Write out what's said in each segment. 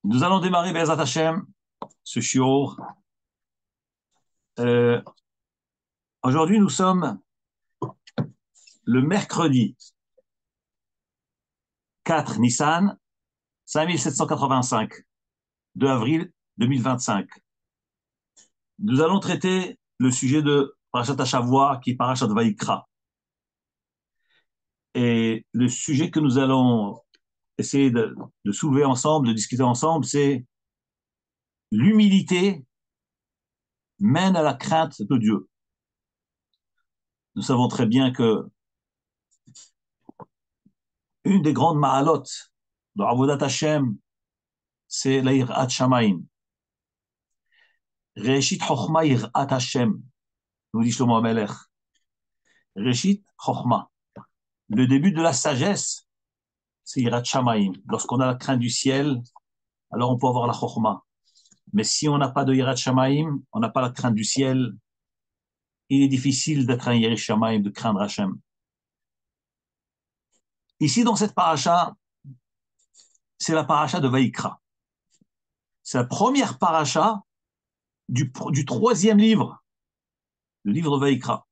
Nous allons démarrer Be'ezrat Hashem, ce shiur. Euh, Aujourd'hui, nous sommes le mercredi 4 Nissan 5785, 2 avril 2025. Nous allons traiter le sujet de Parashat Hashavua, qui est Parashat Vayikra. Et le sujet que nous allons essayer de soulever ensemble, de discuter ensemble, c'est l'humilité mène à la crainte de Dieu. Nous savons très bien que une des grandes ma'alot de Avodat Hashem, c'est la Yirat Shamayim. Reshit Chochma Yirat Hashem, nous dit Shlomo HaMelech. Reshit Chochma. Le début de la sagesse, c'est Yirat Shamayim. Lorsqu'on a la crainte du ciel, alors on peut avoir la Chochma. Mais si on n'a pas de Yirat Shamayim, on n'a pas la crainte du ciel, il est difficile d'être un Yirat Shamayim, de craindre Hashem. Ici, dans cette paracha, c'est la paracha de Vayikra. C'est la première paracha du troisième livre, le livre de Vayikra.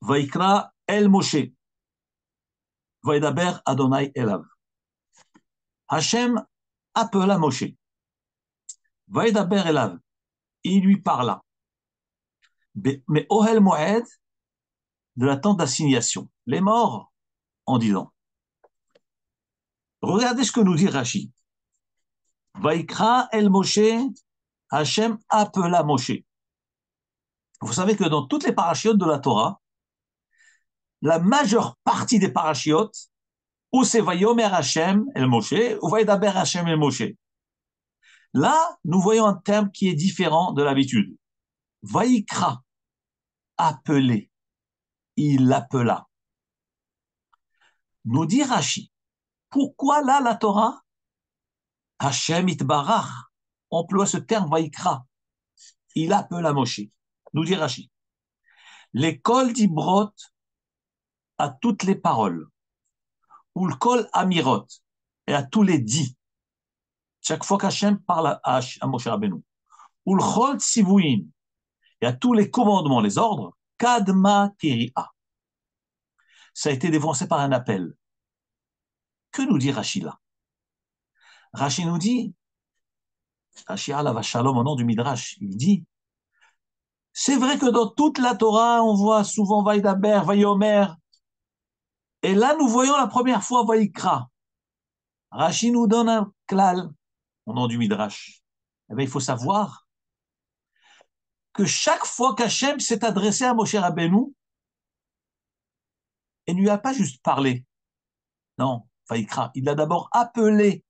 Vayikra El Moshe. Vaidaber Adonai Elav. Hashem appela Moshe. Vaidaber Elav. Il lui parla. Mais Ohel Moed, de la tente d'assignation. Les morts, en disant. Regardez ce que nous dit Rashi. Vaikra El Moshe, Hashem appela Moshe. Vous savez que dans toutes les parachiotes de la Torah, la majeure partie des parachiotes, où c'est Vayomer Hashem El Moshe, ou Vaidaber Hashem El Moshe. Là, nous voyons un terme qui est différent de l'habitude. Vaikra, appelé, il l'appela. Nous dit Rashi, pourquoi là la Torah, Hashem Itbarach, emploie ce terme Vaikra, il appela Moshe. Nous dit Rashi, l'école d'Ibrot à toutes les paroles, ou le kol amirot, et à tous les dits, chaque fois qu'Hachem parle à Moshe Rabbeinu, ou le chol tzivouin, et à tous les commandements, les ordres, kadma kiri'a. Ça a été dévancé par un appel. Que nous dit Rashi là? Rashi nous dit, Rashi alav shalom au nom du Midrash, il dit, c'est vrai que dans toute la Torah, on voit souvent Vaidaber, Vayomer, et là nous voyons la première fois Vaikra. Rashi nous donne un klal au nom du Midrash. Eh bien, il faut savoir que chaque fois qu'Hachem s'est adressé à Moshe Rabbeinu, il ne lui a pas juste parlé. Non, Vaikra, il l'a d'abord appelé.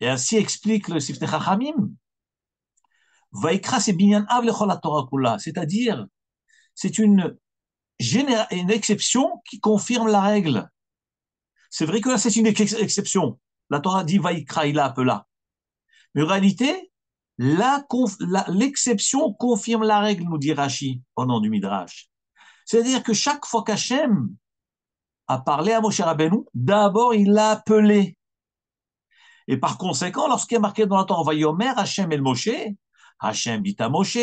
Et ainsi explique le Siftei Chachamim. Vaikra, c'est binyan av lechol haTorah kula, c'est-à-dire, c'est une exception qui confirme la règle. C'est vrai que là, c'est une exception. La Torah dit Vaikra, il l'appela. Mais en réalité, l'exception confirme la règle, nous dit Rashi, au nom du Midrash. C'est-à-dire que chaque fois qu'Hachem a parlé à Moshe Rabbeinu, d'abord il l'a appelé. Et par conséquent, lorsqu'il est marqué dans la Torah, Vayomer Hachem el Moshe, Hachem dit à Moshe,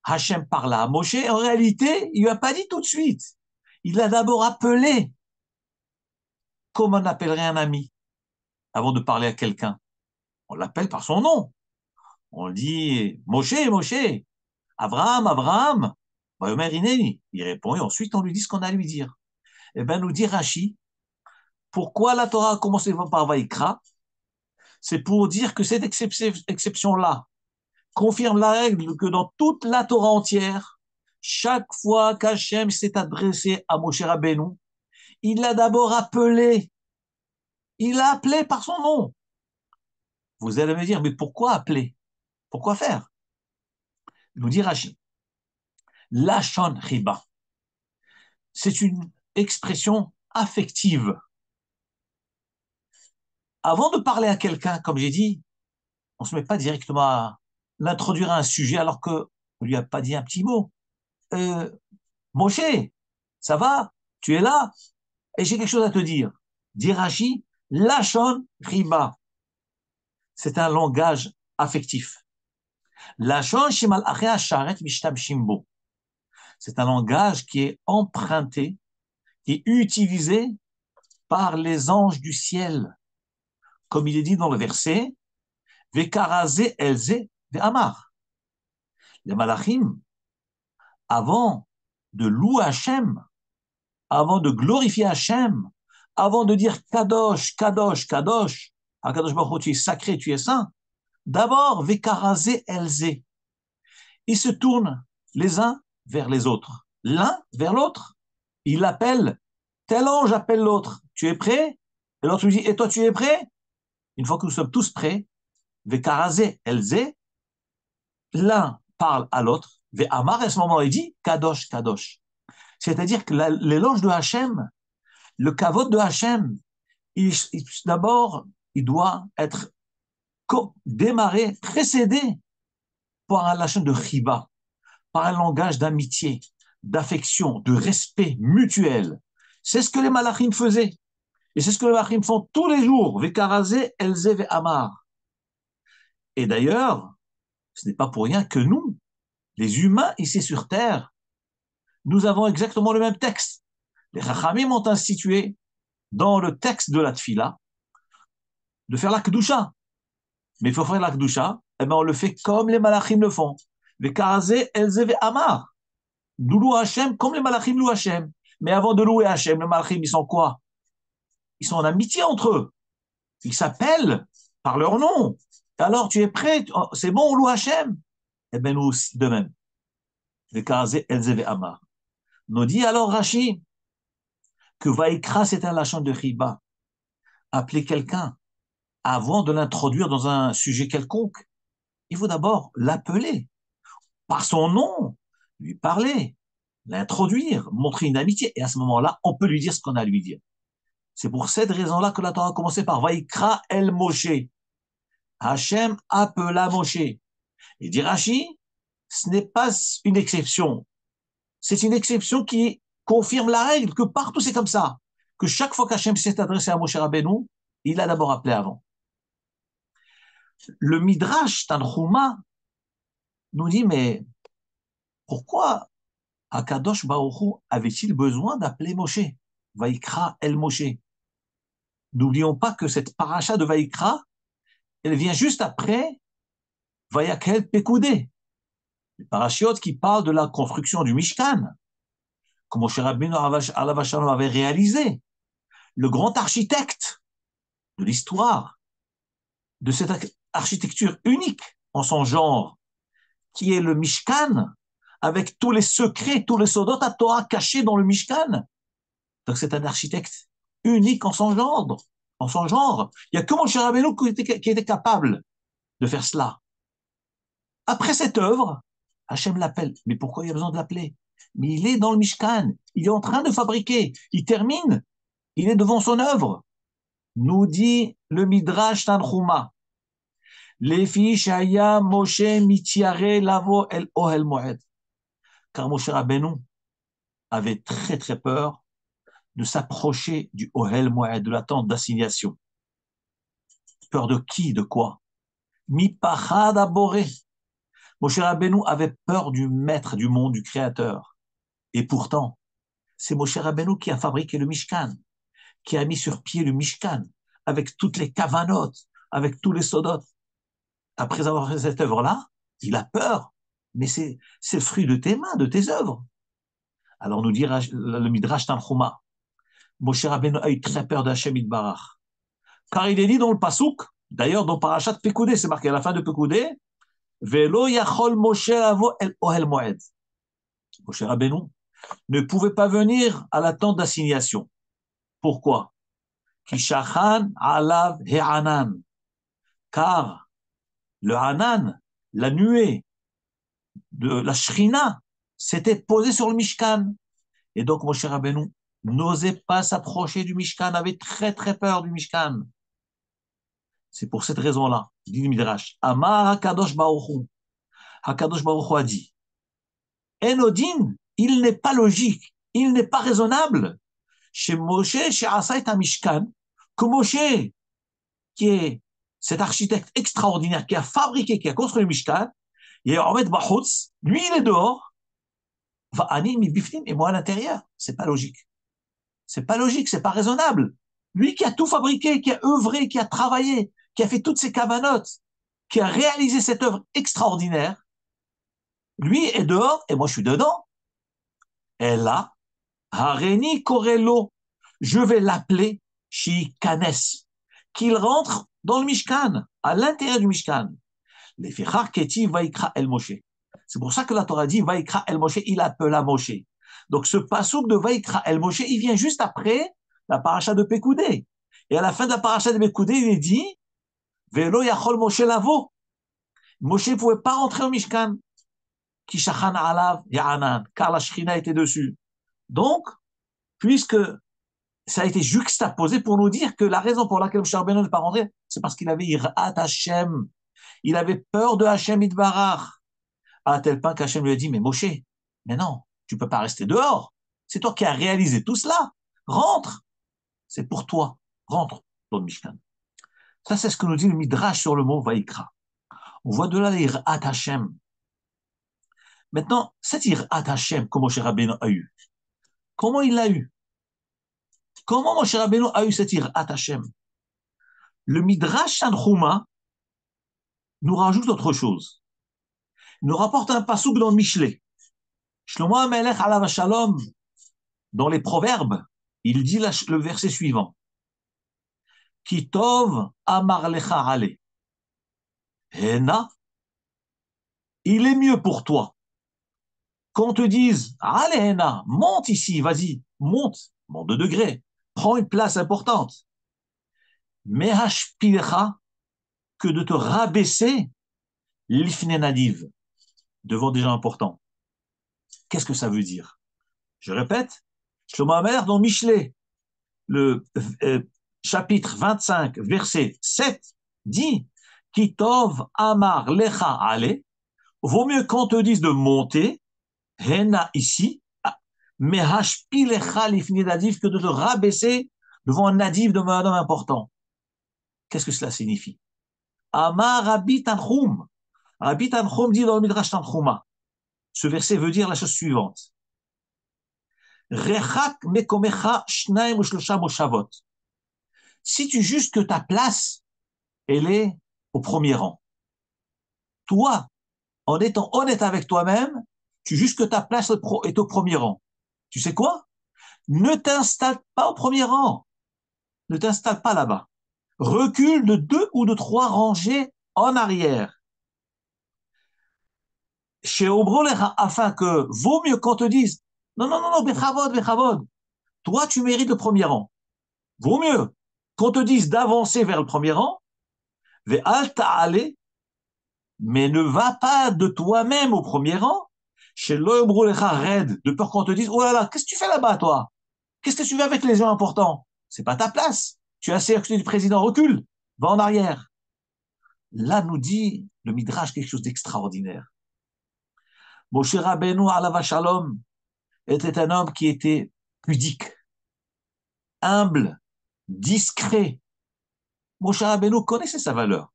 Hachem parla à Moshe, en réalité, il lui a pas dit tout de suite. Il l'a d'abord appelé, comme on appellerait un ami, avant de parler à quelqu'un. On l'appelle par son nom. On dit, Moshe, Moshe, Abraham, Abraham, Vayomer Hineni. Il répond et ensuite on lui dit ce qu'on a à lui dire. Eh bien, nous dit Rashi, pourquoi la Torah a commencé par Vaikra? C'est pour dire que cette exception-là confirme la règle que dans toute la Torah entière, chaque fois qu'Hachem s'est adressé à Moshe Rabbeinu, il l'a d'abord appelé. Il l'a appelé par son nom. Vous allez me dire, mais pourquoi appeler? Pourquoi faire? Nous dit Rashi, Lachon Riba, c'est une expression affective. Avant de parler à quelqu'un, comme j'ai dit, on ne se met pas directement à l'introduire à un sujet alors qu'on ne lui a pas dit un petit mot. Moshe, ça va? Tu es là? Et j'ai quelque chose à te dire. Dit Rashi, Lachon riba, c'est un langage affectif. Lachon shimal achea sharet mishtamshim bo, c'est un langage qui est emprunté, qui est utilisé par les anges du ciel. Comme il est dit dans le verset, Vekaraze elze ve'amar. Les malachim, avant de louer Hachem, avant de glorifier Hachem, avant de dire Kadosh, Kadosh, Kadosh, Kadosh Baruch Hu, tu es sacré, tu es saint, d'abord, Vekaraze elze. Ils se tournent les uns vers les autres, l'un vers l'autre. Il appelle, tel ange appelle l'autre, tu es prêt? Et l'autre lui dit, et toi tu es prêt? Une fois que nous sommes tous prêts, Vekaraze elze, l'un parle à l'autre, Ve'amar, à ce moment il dit Kadosh, Kadosh. C'est-à-dire que l'éloge de Hachem, le kavod de Hachem, d'abord, il doit être démarré, précédé par un lachon de chiba, par un langage d'amitié, d'affection, de respect mutuel. C'est ce que les malachim faisaient. Et c'est ce que les malachim font tous les jours. Vekarazé, elze, ve'amar. Et d'ailleurs, ce n'est pas pour rien que nous, les humains ici sur Terre, nous avons exactement le même texte. Les Chachamim ont institué dans le texte de la Tfila de faire la Kedusha. Mais il faut faire la Kedusha, eh bien on le fait comme les malachim le font. Vekarazé, elze, ve'amar. Nous louons Hachem comme les malachim louent Hachem. Mais avant de louer Hachem, les malachim, ils sont quoi? Ils sont en amitié entre eux. Ils s'appellent par leur nom. Alors, tu es prêt? C'est bon, on loue Hachem? Eh bien, nous aussi, de même. Vekarazé, elze, ve'amar. Nous dit alors Rashi que Vaïkra, c'est un lachon de Riba. Appeler quelqu'un avant de l'introduire dans un sujet quelconque, il faut d'abord l'appeler par son nom, lui parler, l'introduire, montrer une amitié. Et à ce moment-là, on peut lui dire ce qu'on a à lui dire. C'est pour cette raison-là que la Torah a commencé par Vaïkra el Moshe. Hachem appela Moshe. Et dit Rashi, ce n'est pas une exception. C'est une exception qui confirme la règle, que partout c'est comme ça. Que chaque fois qu'Hachem s'est adressé à Moshe Rabbeinu, il a d'abord appelé avant. Le Midrash Tanchuma nous dit, mais pourquoi Akadosh Baruch Hu avait-il besoin d'appeler Moshe? Vaïkra el Moshe. N'oublions pas que cette paracha de Vaïkra, elle vient juste après Vayakel Pekoudé, les parachiotes qui parlent de la construction du Mishkan, que Moshe Rabbeinu alav hashalom avait réalisé, le grand architecte de l'histoire, de cette architecture unique en son genre, qui est le Mishkan, avec tous les secrets, tous les sodot à Torah cachés dans le Mishkan. Donc c'est un architecte unique en son genre. En son genre. Il n'y a que Moshe Rabbeinu qui était capable de faire cela. Après cette œuvre, Hachem l'appelle. Mais pourquoi il y a besoin de l'appeler? Mais il est dans le Mishkan. Il est en train de fabriquer. Il termine. Il est devant son œuvre. Nous dit le Midrash Tanchuma. Les filles Shaya Moshe Mitiare Lavo El Ohel Moed. Car Moshe Rabbeinu avait très très peur de s'approcher du Ohel Moed, de la tente d'assignation. Peur de qui, de quoi? Mi pachad aboré. Moshe Rabbeinu avait peur du maître du monde, du créateur. Et pourtant, c'est Moshe Rabbeinu qui a fabriqué le Mishkan, qui a mis sur pied le Mishkan, avec toutes les kavanotes, avec tous les sodot. Après avoir fait cette œuvre-là, il a peur. Mais c'est le fruit de tes mains, de tes œuvres. Alors nous dit le Midrash Tanchuma, Moshe Rabbeinu a eu très peur d'Hachem Yitbarach. Car il est dit dans le Pasuk, d'ailleurs dans Parashat Pekoudé, c'est marqué à la fin de Pekoudé, Velo yachol Moshe avo el ohel moed. Moshe Rabbeinu ne pouvait pas venir à la tente d'assignation. Pourquoi? Kishachan alav he'anan. Car le Hanan, la nuée de la Shrina, s'était posée sur le Mishkan. Et donc Moshe Rabbeinu n'osait pas s'approcher du Mishkan, avait très très peur du Mishkan. C'est pour cette raison-là, dit le Midrash, Amar HaKadosh Baruch Hu. HaKadosh Baruch Hu a dit, Enodin, il n'est pas logique, il n'est pas raisonnable, chez Moshe, chez Asa et un Mishkan, que Moshe, qui est cet architecte extraordinaire, qui a fabriqué, qui a construit le Mishkan, et Ahmed Bahoutz, lui, il est dehors, va Ani mi bifnim, et moi à l'intérieur. C'est pas logique. C'est pas logique, c'est pas raisonnable. Lui qui a tout fabriqué, qui a œuvré, qui a travaillé, qui a fait toutes ces cavanotes, qui a réalisé cette œuvre extraordinaire, lui est dehors et moi je suis dedans. Et là, Hareni Korelo, je vais l'appeler Shikanes, qu'il rentre dans le Mishkan, à l'intérieur du Mishkan. Les Fichar Keti Vaikra El Moshe. C'est pour ça que la Torah dit Vaikra El Moshe, il appela Moshe. Donc ce passouk de Vaikra El Moshe, il vient juste après la paracha de Pekoudé. Et à la fin de la paracha de Pekoudé, il est dit Velo Yachol Moshe Lavo. Moshe ne pouvait pas rentrer au Mishkan. Ki Shachan Alav Ya'anan, car la Shrina était dessus. Donc, puisque ça a été juxtaposé pour nous dire que la raison pour laquelle Moshe Rabbeinu n'est pas rentré, c'est parce qu'il avait Irat Hashem. Il avait peur de Hashem Idbarach. À tel point qu'Hachem lui a dit, mais Moshe, mais non, tu peux pas rester dehors. C'est toi qui as réalisé tout cela. Rentre. C'est pour toi. Rentre dans le Mishkan. Ça, c'est ce que nous dit le Midrash sur le mot Vaikra. On voit de là l'Irat Hashem. Maintenant, cet Irat Hashem que Moshe Rabbeinu a eu, comment il l'a eu? Comment Moshe Rabbeinu a eu cet Irat Hashem? Le Midrash Tanchuma nous rajoute autre chose. Il nous rapporte un passouk dans le Michelet. Shlomo HaMelech alav shalom, dans les Proverbes, il dit le verset suivant. Ki tov amar lecha ale. Hena, il est mieux pour toi qu'on te dise, allez Hena, monte ici, vas-y, monte de degrés, prends une place importante. Mehashpilecha, que de te rabaisser l'ifne nadiv, devant des gens importants. Qu'est-ce que ça veut dire? Je répète, Shlomo HaMelech dans Michelet, le chapitre 25, verset 7, dit Kitov Amar Lecha Ale, vaut mieux qu'on te dise de monter, Hena ici, mais Hashpi Lecha Lifni Nadiv, que de te rabaisser devant un Nadiv, devant un homme important. Qu'est-ce que cela signifie? Amar Rabbi Tanchum. Rabbi Tanchum dit dans le Midrash Tanchuma. Ce verset veut dire la chose suivante. Rechak mekomecha shnaim ushlosha moshavot. Si tu juges que ta place, elle est au premier rang. Toi, en étant honnête avec toi-même, tu juges que ta place est au premier rang. Tu sais quoi? Ne t'installe pas au premier rang. Ne t'installe pas là-bas. Recule de 2 ou de 3 rangées en arrière. Chez Obrolecha, afin que vaut mieux qu'on te dise non, Bechavod. Toi, tu mérites le premier rang. Vaut mieux qu'on te dise d'avancer vers le premier rang, Ve'al ta'ale, mais ne va pas de toi-même au premier rang, chez l'Obrolecha Red, de peur qu'on te dise, oh là là, qu'est-ce que tu fais là-bas, toi? Qu'est-ce que tu fais avec les gens importants? C'est pas ta place. Tu es assis à côté du président, recule, va en arrière. Là, nous dit le Midrash quelque chose d'extraordinaire. Moshe Rabbeinu alav shalom était un homme qui était pudique, humble, discret. Moshe Rabbeinu connaissait sa valeur.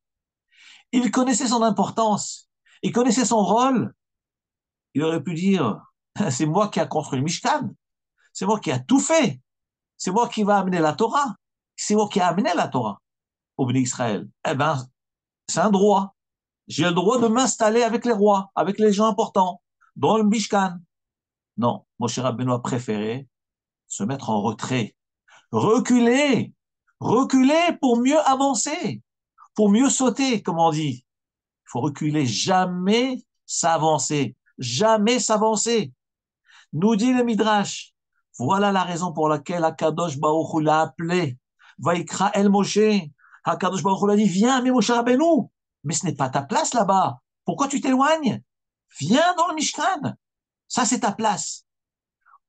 Il connaissait son importance. Il connaissait son rôle. Il aurait pu dire, c'est moi qui a construit le Mishkan. C'est moi qui a tout fait. C'est moi qui va amener la Torah. C'est moi qui a amené la Torah au Béni Israël. Eh ben, c'est un droit. J'ai le droit de m'installer avec les rois, avec les gens importants, dans le Mishkan. Non, Moshe Rabbeinu a préféré se mettre en retrait, reculer, reculer pour mieux avancer, pour mieux sauter, comme on dit. Il faut reculer, jamais s'avancer, jamais s'avancer. Nous dit le Midrash, voilà la raison pour laquelle Akadosh Baruch Hu l'a appelé, Vaikra El Moshe. Akadosh Baruch Hu l'a dit, viens, mais Moshe Rabbeinu, mais ce n'est pas ta place là-bas. Pourquoi tu t'éloignes? Viens dans le Mishkan. Ça, c'est ta place.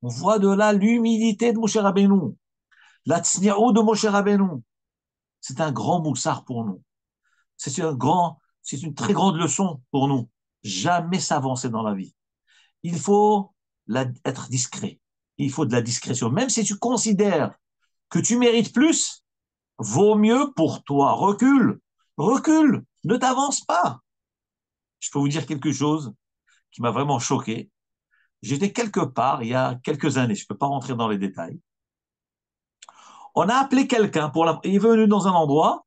On voit de là l'humilité de Moshe Rabbeinu, la tsni'ou de Moshe Rabbeinu. C'est un grand moussard pour nous. C'est une très grande leçon pour nous. Jamais s'avancer dans la vie. Il faut être discret. Il faut de la discrétion. Même si tu considères que tu mérites plus, Vaut mieux pour toi, recule, recule, ne t'avance pas. Je peux vous dire quelque chose qui m'a vraiment choqué. J'étais quelque part il y a quelques années, je ne peux pas rentrer dans les détails. On a appelé quelqu'un, il est venu dans un endroit,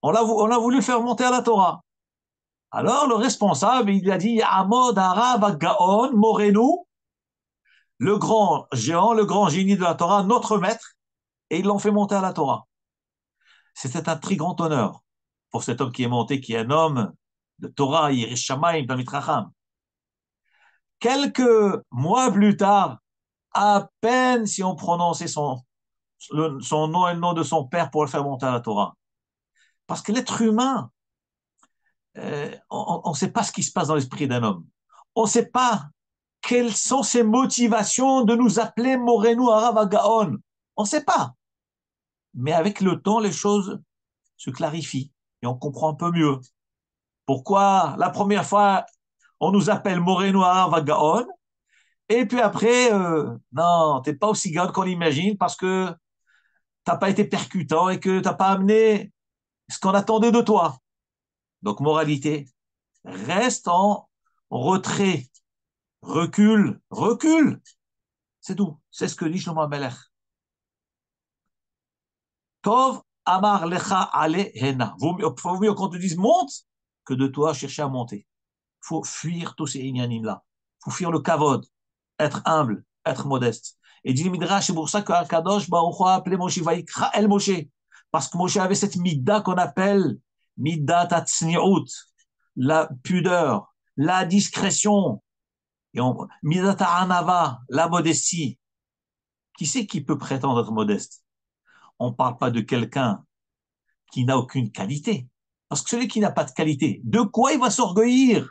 on a voulu faire monter à la Torah. Alors le responsable, il a dit, Amod Arab Gaon Morenu, le grand géant, le grand génie de la Torah, notre maître, et ils l'ont fait monter à la Torah. C'était un très grand honneur pour cet homme qui est monté, qui est un homme de Torah, Yirish Shamayim, Talmid Chacham. Quelques mois plus tard, à peine si on prononçait son nom et le nom de son père pour le faire monter à la Torah. Parce que l'être humain, on ne sait pas ce qui se passe dans l'esprit d'un homme. On ne sait pas quelles sont ses motivations de nous appeler Morenu Arav Gaon. On ne sait pas. Mais avec le temps, les choses se clarifient et on comprend un peu mieux. Pourquoi la première fois, on nous appelle Morenu Arav Gaon et puis après, non, tu n'es pas aussi gaon qu'on l'imagine parce que tu n'as pas été percutant et que tu n'as pas amené ce qu'on attendait de toi. Donc, moralité, reste en retrait, recule, recule. C'est tout. C'est ce que dit Shlomo HaMelech. Tov amar lecha ale hena. Vaut mieux qu'on te dise monte que de toi chercher à monter. Il faut fuir tous ces ignanim-là. Il faut fuir le kavod, être humble, être modeste. Et dit Midrash, c'est pour ça que Kadosh Baruch Hu a appelé Moshe Vaikra El Moshe. Parce que Moshe avait cette midda qu'on appelle midda tatsni'ut, la pudeur, la discrétion, et midda ta'anava, la modestie. Qui c'est qui peut prétendre être modeste? On ne parle pas de quelqu'un qui n'a aucune qualité. Parce que celui qui n'a pas de qualité, de quoi il va s'orgueillir?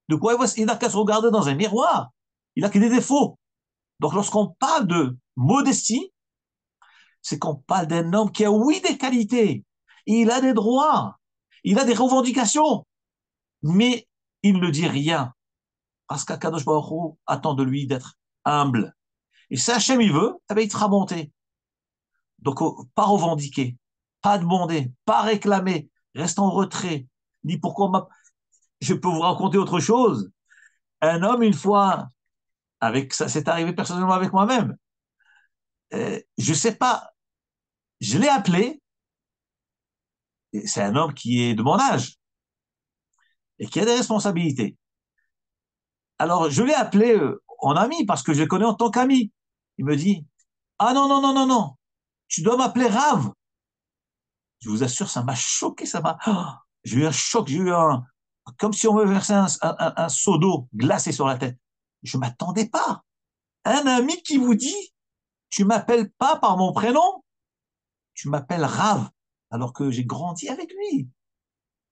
De quoi il n'a qu'à se regarder dans un miroir? Il n'a que des défauts. Donc lorsqu'on parle de modestie, c'est qu'on parle d'un homme qui a, oui, des qualités, il a des droits, il a des revendications, mais il ne dit rien. Parce qu'Akadosh Baruch Hu attend de lui d'être humble. Et si Hachem il veut, eh bien, il te fera monter. Donc, pas revendiquer, pas demander, pas réclamer, reste en retrait. Ni pourquoi je peux vous raconter autre chose. Un homme, une fois, ça s'est arrivé personnellement avec moi-même. Je sais pas, je l'ai appelé, c'est un homme qui est de mon âge et qui a des responsabilités. Alors, je l'ai appelé en ami parce que je le connais en tant qu'ami. Il me dit, ah non, non, non, non, non, tu dois m'appeler Rav. Je vous assure, ça m'a choqué, j'ai eu un choc, comme si on me versait un seau d'eau glacé sur la tête. Je ne m'attendais pas. Un ami qui vous dit, tu m'appelles pas par mon prénom, tu m'appelles Rav, alors que j'ai grandi avec lui.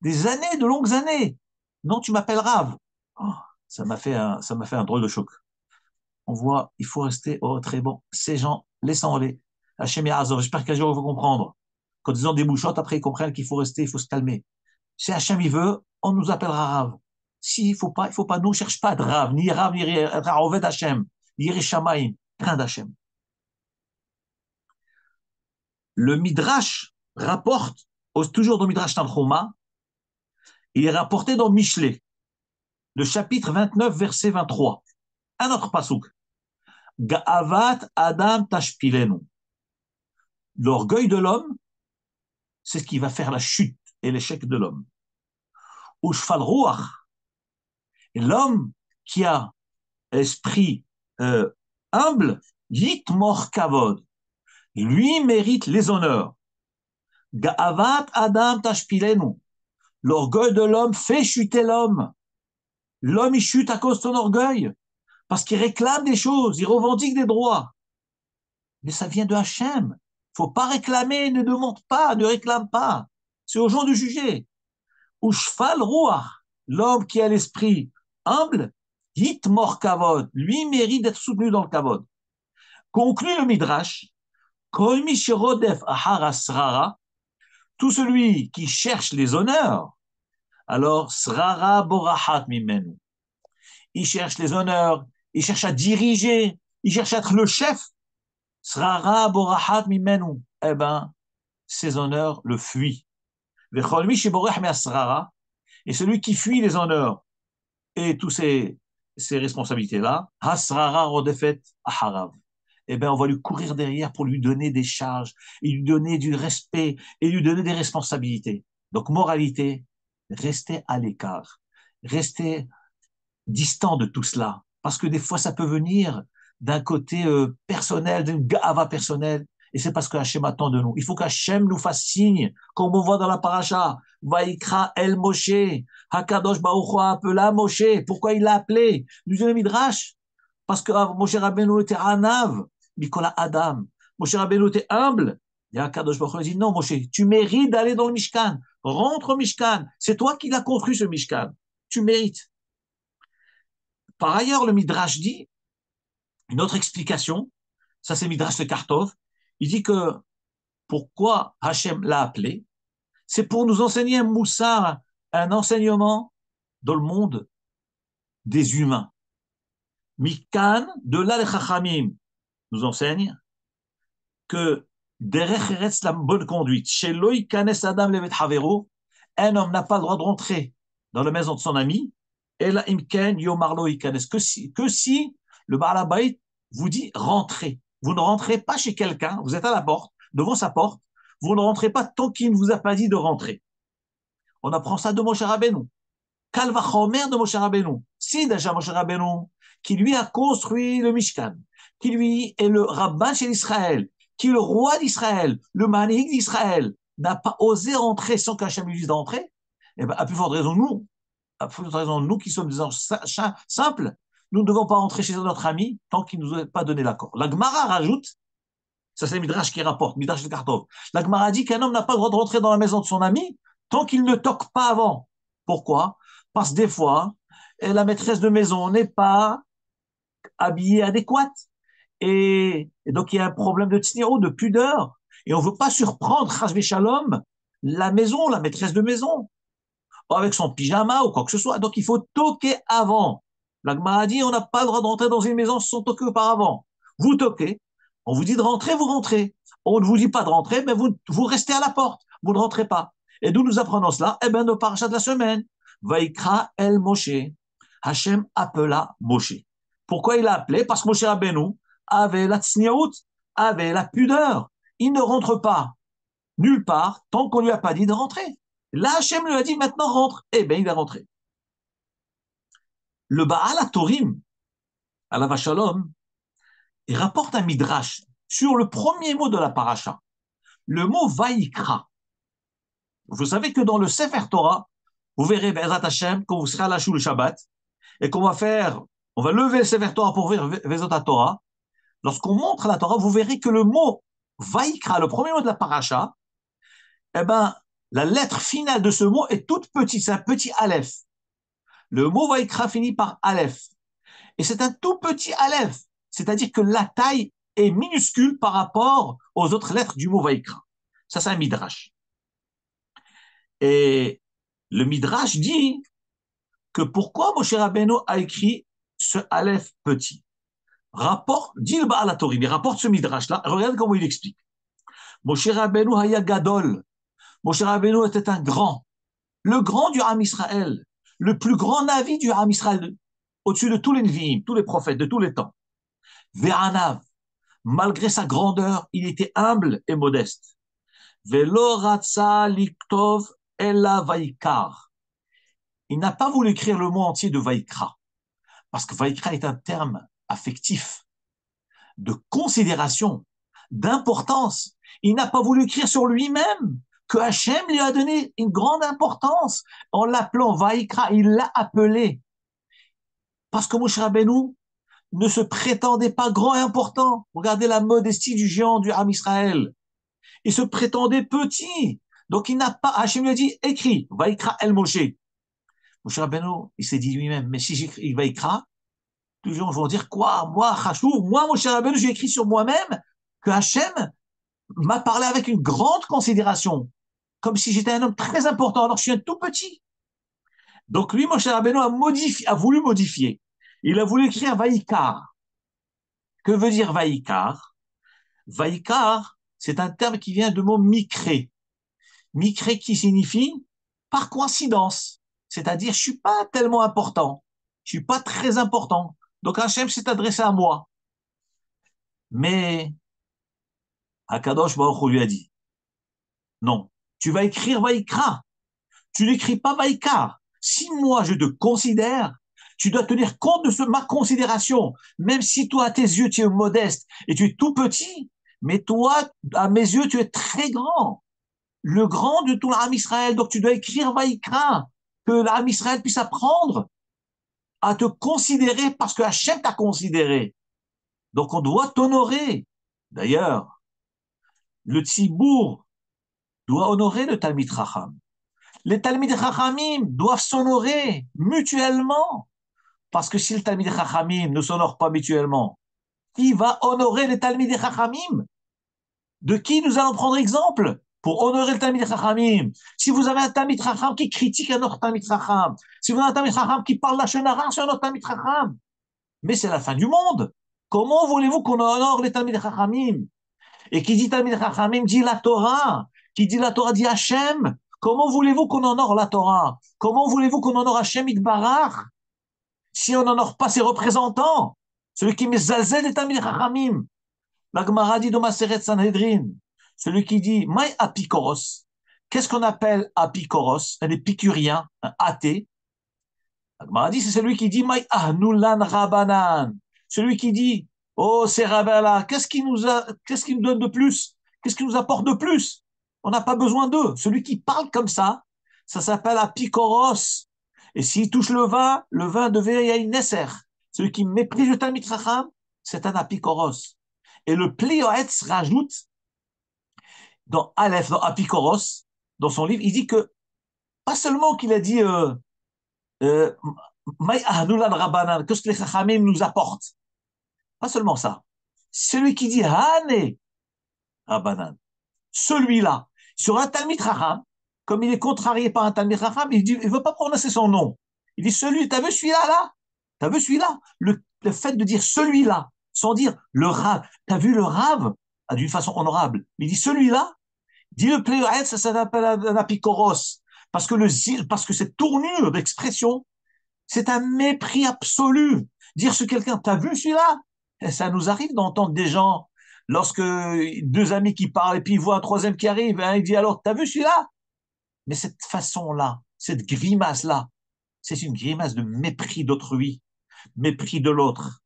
Des années, de longues années. Non, tu m'appelles Rav. Oh, ça m'a fait un drôle de choc. On voit, il faut rester très bon. Ces gens, laissons-les. Hachem et Azor, j'espère qu'un jour ils vont comprendre. Quand ils ont des bouchottes, après ils comprennent qu'il faut rester, il faut se calmer. Si Hachem il veut, on nous appellera Rav. Si il faut pas, nous cherche pas de Rav, ni Rav, ni Rav Hachem, ni Rishamayim, rien d'Hachem. Le Midrash rapporte, toujours dans Midrash Tanchuma, il est rapporté dans Michelet, le chapitre 29, verset 23. Un autre pasouk. Ga'avat Adam Tashpilenu. L'orgueil de l'homme, c'est ce qui va faire la chute et l'échec de l'homme. Ushfal Ruach, l'homme qui a esprit humble, Yitmor Kavod, lui mérite les honneurs. Ga'avat Adam Tashpilenu. L'orgueil de l'homme fait chuter l'homme. L'homme, il chute à cause de son orgueil, parce qu'il réclame des choses, il revendique des droits. Mais ça vient de Hachem. Faut pas réclamer, ne demande pas, ne réclame pas. C'est aux gens de juger. Ushfal Ruach, l'homme qui a l'esprit humble, Yitmor Kavod, lui mérite d'être soutenu dans le Kavod. Conclut le Midrash, Kol mi sherodef ahar asrara, tout celui qui cherche les honneurs, alors srara borahat mimenu. Il cherche les honneurs, il cherche à diriger, il cherche à être le chef. Srara borahat mimenu. Eh ben, ses honneurs le fuient. Et celui qui fuit les honneurs et tous ces responsabilités-là, Hasrara Rodefet Aharav. Eh bien, on va lui courir derrière pour lui donner des charges, et lui donner du respect et lui donner des responsabilités. Donc, moralité, restez à l'écart, restez distant de tout cela, parce que des fois, ça peut venir d'un côté personnel, d'une gava personnelle, et c'est parce que Hachem attend de nous. Il faut qu'Hachem nous fasse signe, comme on voit dans la paracha, Vaikra El Moshe, Hakadosh Baruch Hu appela Moshe. Pourquoi il l'a appelé? Nous dit le Midrash, parce que Moshe Rabbeinu était anav, Mikola Adam. Moshe Rabbeinu était humble. Et Hakadosh Baruch Hu dit non, Moshe, tu mérites d'aller dans le Mishkan. Rentre au Mishkan. C'est toi qui l'as construit ce Mishkan. Tu mérites. Par ailleurs, le Midrash dit, une autre explication, ça c'est Midrash de Kartov, il dit que pourquoi Hachem l'a appelé, c'est pour nous enseigner un moussar, un enseignement dans le monde des humains. Mikan, de là les Chachamim, nous enseigne que derech eretz, la bonne conduite, chez Loi Kanes Adam Levet Havero, un homme n'a pas le droit de rentrer dans la maison de son ami, et la imken yomarlo ikanes, que si le Baal Habayit vous dit rentrez. Vous ne rentrez pas chez quelqu'un, vous êtes à la porte, devant sa porte, vous ne rentrez pas tant qu'il ne vous a pas dit de rentrer. On apprend ça de Moshe Rabbeinu. Kal vachomer de Moshe Rabbeinu. Si déjà Moshe Rabbeinu, qui lui a construit le Mishkan, qui lui est le rabbin chez Israël, qui est le roi d'Israël, le manéique d'Israël, n'a pas osé rentrer sans qu'Hachem lui dise d'entrer, eh bien, à plus forte raison, nous qui sommes des anges simples, nous ne devons pas rentrer chez notre ami tant qu'il ne nous a pas donné l'accord. La Gemara rajoute, ça c'est le Midrash qui rapporte, Midrash de Kartov, la Gemara dit qu'un homme n'a pas le droit de rentrer dans la maison de son ami tant qu'il ne toque pas avant. Pourquoi? Parce que des fois, la maîtresse de maison n'est pas habillée adéquate. Et donc il y a un problème de tsniro, de pudeur. Et on ne veut pas surprendre, chas shalom, la maison, la maîtresse de maison, avec son pyjama ou quoi que ce soit. Donc il faut toquer avant. La Gemara dit on n'a pas le droit de rentrer dans une maison sans toquer auparavant. Vous toquez, on vous dit de rentrer, vous rentrez. On ne vous dit pas de rentrer, mais vous restez à la porte, vous ne rentrez pas. Et d'où nous apprenons cela? Eh bien, nos parachas de la semaine. Vaikra El Moshe. Hachem appela Moshe. Pourquoi il l'a appelé? Parce que Moshe Rabbeinu avait la tsniaout, avait la pudeur. Il ne rentre pas nulle part tant qu'on ne lui a pas dit de rentrer. Là, Hachem lui a dit maintenant rentre. Eh bien, il est rentré. Le Baal HaTorim, à la Vachalom, il rapporte un midrash sur le premier mot de la paracha, le mot Vaikra. Vous savez que dans le Sefer Torah, vous verrez Be'ezrat Hashem, quand vous serez à la Shul le Shabbat, et qu'on va faire, on va lever le Sefer Torah pour faire Vezot Torah. Lorsqu'on montre la Torah, vous verrez que le mot Vaikra, le premier mot de la paracha, eh ben, la lettre finale de ce mot est toute petite, c'est un petit aleph. Le mot Vaikra finit par aleph. Et c'est un tout petit aleph, c'est-à-dire que la taille est minuscule par rapport aux autres lettres du mot Vaikra. Ça, c'est un midrash. Et le midrash dit que pourquoi Moshe Rabbeinu a écrit ce aleph petit. Dit le Baal HaTorim, il rapporte ce midrash-là, regardez comment il explique. Moshe Rabbeinu haya gadol. Moshe Rabbeinu était un grand, le grand du Ham Israël, le plus grand navi du Ham Israël, au-dessus de tous les Nevi'im, tous les prophètes de tous les temps. Ve'anav, malgré sa grandeur, il était humble et modeste. Ve'lo ratza liktov ella vaikar. Il n'a pas voulu écrire le mot entier de Vaikra, parce que Vaikra est un terme affectif, de considération, d'importance. Il n'a pas voulu écrire sur lui-même, que Hachem lui a donné une grande importance. En l'appelant Vaikra, il l'a appelé. Parce que Moshe Rabbeinu ne se prétendait pas grand et important. Regardez la modestie du géant du Ham Israël. Il se prétendait petit. Donc il n'a pas, Hachem lui a dit, écris, Vaikra El Moshe. Moshe Rabbeinu, il s'est dit lui-même, mais si j'écris Vaikra, tous les gens vont dire quoi? Moi, Chashou, moi, Moshe Rabbeinu, j'ai écrit sur moi-même que Hachem m'a parlé avec une grande considération, comme si j'étais un homme très important, alors je suis un tout petit. Donc lui, Moshe Rabbeinu a voulu modifier. Il a voulu écrire Vaikar. Que veut dire Vaikar? Vaikar, c'est un terme qui vient du mot mikré. Mikré qui signifie par coïncidence. C'est-à-dire, je suis pas tellement important. Je suis pas très important. Donc Hachem s'est adressé à moi. Mais Akadosh Baruch Hu lui a dit, non, tu vas écrire Vaïkra. Tu n'écris pas Vaïkar. Si moi je te considère, tu dois tenir compte de ma considération. Même si toi, à tes yeux, tu es modeste et tu es tout petit, mais toi, à mes yeux, tu es très grand. Le grand de tout l'âme Israël. Donc tu dois écrire Vaïkra, que l'âme Israël puisse apprendre à te considérer parce que Hachem t'a considéré. Donc on doit t'honorer. D'ailleurs, le Tzibour doit honorer le Talmid Chacham. Les Talmid Chachamim doivent s'honorer mutuellement. Parce que si le Talmid Chachamim ne s'honore pas mutuellement, qui va honorer les Talmid Chachamim? De qui nous allons prendre exemple pour honorer le Talmid Chachamim? Si vous avez un Talmid Chacham qui critique un autre Talmid Chacham, si vous avez un Talmid Chacham qui parle la Shonara sur un autre Talmid Chacham, mais c'est la fin du monde. Comment voulez-vous qu'on honore les Talmid Chachamim? Et qui dit Talmid Chachamim dit la Torah. Qui dit la Torah dit Hachem. Comment voulez-vous qu'on honore la Torah? Comment voulez-vous qu'on honore Hachem Itbarach si on n'honore pas ses représentants? Celui qui met Zalzel des Talmid Chachamim. La Gemara dit dans Maseret Sanhedrin, celui qui dit Maï apikoros. Qu'est-ce qu'on appelle apikoros? Un épicurien, un athée. La Gemara dit c'est celui qui dit Maï ahnulan rabanan. Celui qui dit oh ces rabbins-là, qu'est-ce qu'ils nous donnent de plus? Qu'est-ce qu'ils nous apportent de plus? On n'a pas besoin d'eux. Celui qui parle comme ça s'appelle apikoros. Et s'il touche le vin devient une nesser. Celui qui méprise le Talmid Chacham, c'est un apikoros. Et le Pléoetz rajoute dans Aleph, dans Apikoros, dans son livre, il dit que pas seulement qu'il a dit Maï ahnulan rabanan, que ce que les Chachamim nous apportent. Pas seulement ça. Celui qui dit Hane rabanan, celui-là, sur un Talmid Chacham, comme il est contrarié par un Talmid Chacham, il dit, il veut pas prononcer son nom. Il dit celui, t'as vu celui-là là? T'as vu celui-là? Le fait de dire celui-là, sans dire le Rav, t'as vu le Rav? D'une façon honorable. Il dit celui-là, dit le Pléoët, ça s'appelle un apikoros. Parce que cette tournure d'expression, c'est un mépris absolu. Dire sur quelqu'un, t'as vu celui-là? Et ça nous arrive d'entendre des gens, lorsque deux amis qui parlent et puis ils voient un troisième qui arrive, hein, il dit alors, t'as vu celui-là? Mais cette façon-là, cette grimace-là, c'est une grimace de mépris d'autrui, mépris de l'autre.